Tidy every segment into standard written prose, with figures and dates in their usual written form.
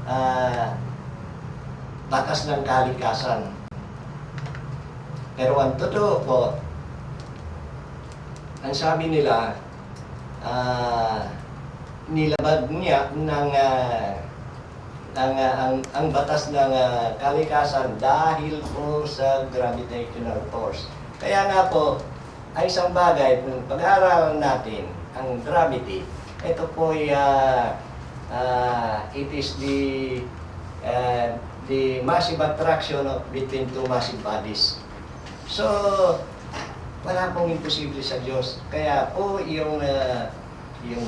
ah, batas ng kalikasan. Pero ang totoo po, ang sabi nila, nilabag niya ang batas ng kalikasan dahil po sa gravitational force. Kaya nga po, ay isang bagay, kung pag-aaralan natin ang gravity, ito po ay it is the massive attraction between two massive bodies. So, wala pong imposible sa Diyos. Kaya po yung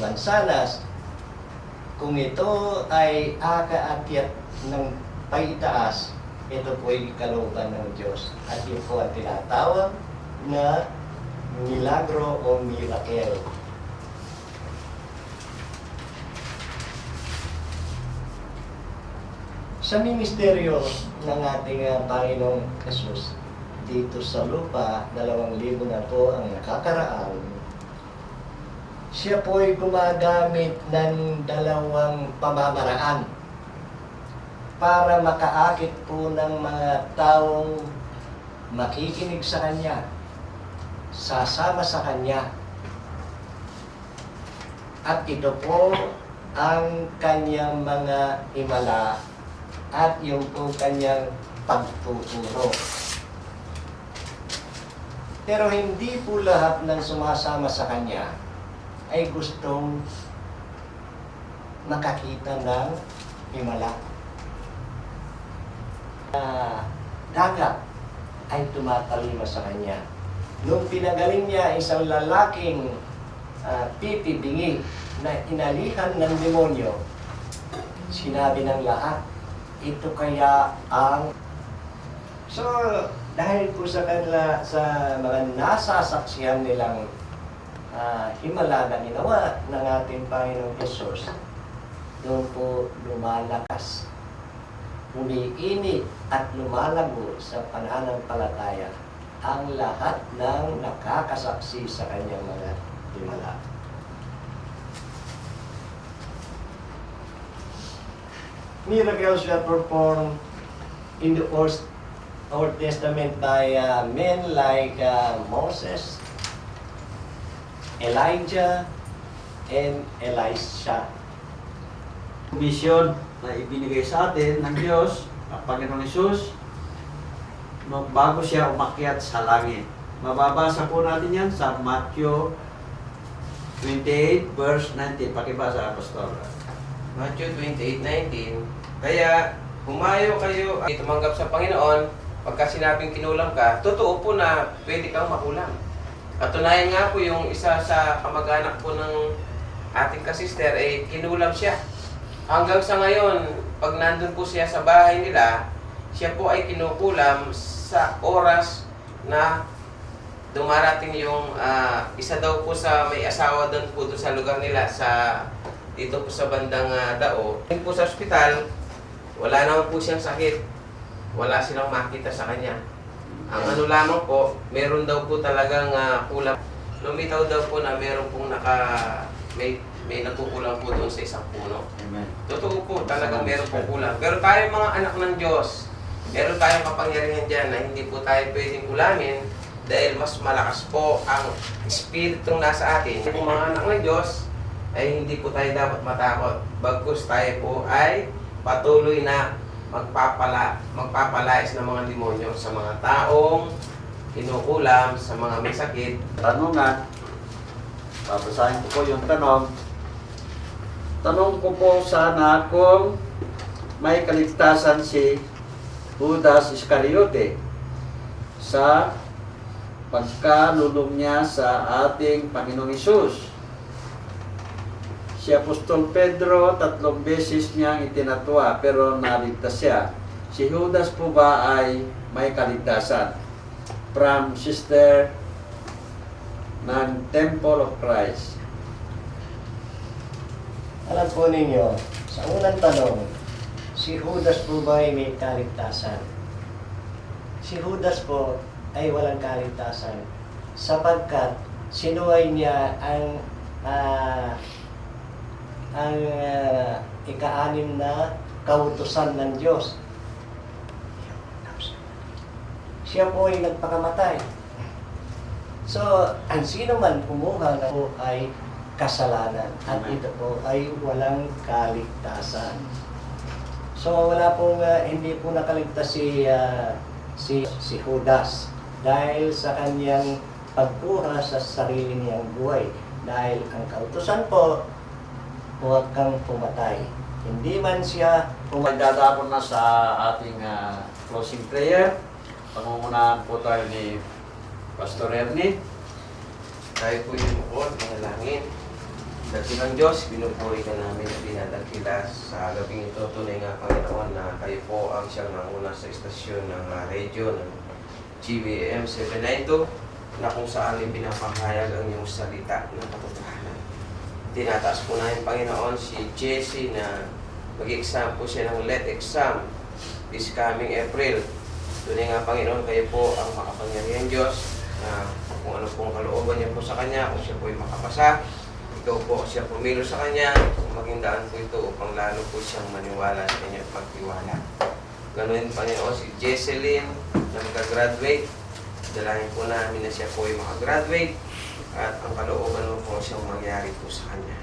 mansanas, kung ito ay akaakyat ng paitaas, ito po ay kalooban ng Diyos. At yun po ang tinatawag na milagro o miracle. Sa ministeryo ng ating Panginoong Jesus, dito sa lupa, 2,000 na po ang nakakaraan, siya po ay gumagamit ng 2 pamamaraan para makaakit po ng mga taong makikinig sa Kanya, sasama sa Kanya. At ito po ang Kanyang mga himala at yung po Kanyang pagtuturo. Pero hindi po lahat ng sumasama sa Kanya ay gustong makakita ng himala. Dagat ay tumatalima sa Kanya. Nung pinagaling niya isang lalaking pipibingi na inalihan ng demonyo, sinabi ng lahat, ito kaya ang... So, dahil po sa kanila, sa mga nasasaksihan nilang himala na ginawa ng ating Panginoong Jesus, doon po lumalakas, umiinit at lumalago sa pananampalataya ang lahat ng nakakasaksi sa kanyang mga himala. Miracles were performed in the Old Testament by men like Moses, Elijah, and Elisha. Vision na ibinigay sa atin ng Diyos, ang Panginoong Hesus, bago siya umakyat sa langit. Mababasa po natin yan sa Matthew 28 verse 19. Pakibasa, Pastor. Matthew 28:19, kaya humayo kayo at tumanggap sa Panginoon pagka sinabing kinulam ka, totoo po na pwede kang makulam. Katunayan nga po yung isa sa kamag-anak po ng ating kasister ay kinulam siya. Hanggang sa ngayon, pag nandun po siya sa bahay nila, siya po ay kinukulam sa oras na dumarating yung isa daw po sa may asawa doon po doon sa lugar nila sa dito po sa bandang Dao. Yung po sa ospital, wala naman po siyang sakit. Wala silang makita sa kanya. Ang ano lamang po, meron daw po talagang kulang. Lumitaw daw po na meron pong may nagkukulang po doon sa isang puno. Amen. Totoo po, talagang meron pong kulang. Pero tayo mga anak ng Diyos, meron tayong kapangyarihan dyan na hindi po tayo pwedeng kulamin dahil mas malakas po ang Espiritong nasa atin. Kung mga anak ng Diyos, ay hindi po tayo dapat matakot. Bagkus tayo po ay patuloy na magpapalais ng mga demonyo sa mga taong kinukulam, sa mga may sakit. Tanungan, babasahin ko po yung tanong. Tanong ko po sana kung may kaligtasan si Judas Iscariote sa pagkalulong niya sa ating Panginoong Hesus. Si Apostol Pedro, 3 beses niyang itinatwa pero naligtas siya. Si Judas po ba ay may kaligtasan? From Sister ng Temple of Christ. Alam po ninyo, sa unang tanong, si Judas po ba ay may kaligtasan? Si Judas po ay walang kaligtasan sapagkat sinuway niya ang ika-6 na kautusan ng Diyos. Siya po ay nagpakamatay. So, ang sino man kumuha na po ay kasalanan at ito po ay walang kaligtasan. So, wala pong hindi po nakaligtas si Judas dahil sa kanyang pagkuha sa sarili niyang buhay. Dahil ang kautusan po, huwag kang pumatay. Hindi man siya pumatay. Dadapon na sa ating closing prayer. Pangungunahan po tayo ni Pastor Ernie. Tayo po yung bukod, manalangin. Dakilang Diyos, pinupuri ka namin at dinadakila sa gabing ito. Tunay nga, Panginoon, na kayo po ang siyang nanguna sa istasyon ng radio ng GBM 792 na kung saan ay pinapahayag ang iyong salita ng katotohanan. Tinataas po namin, Panginoon, si Jesse na mag-exam po siya ng LET exam this coming April. Tunay nga, Panginoon, kayo po ang makapangyarihan Diyos na kung ano pong kalooban niya po sa kanya, kung siya po ay makapasa, ikaw po siya pumilo sa kanya, maging daan po ito upang lalo po siyang maniwala sa kanya at magtiwala. Ganoon, Panginoon, si Jesseline na mag-graduate, dalangin po namin na siya po ay makagraduate at ang kalooban mo po siyang magyari po sa kanya.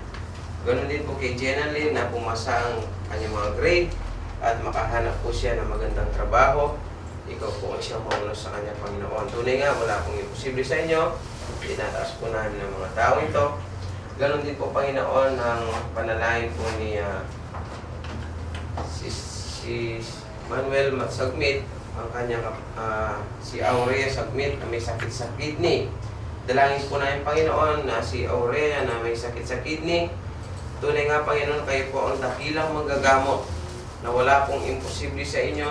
Ganoon din po kay Jenaline na pumasa ang kanyang mga grade at makahanap po siya ng magandang trabaho. Ikaw po ang siyang mauna sa kanya, Panginoon. Tunay nga, wala pong imposible sa inyo. Tinataas po namin ng mga tao ito. Ganon din po, Panginoon, ang panalangin po ni si Manuel Matsagmit, ang kanyang si Aurea Sagmit na may sakit sa kidney. Dalangin po namin, Panginoon, na si Aurea na may sakit sa kidney. Tunay nga, Panginoon, kayo po ang dakilang manggagamot na wala pong imposible sa inyo.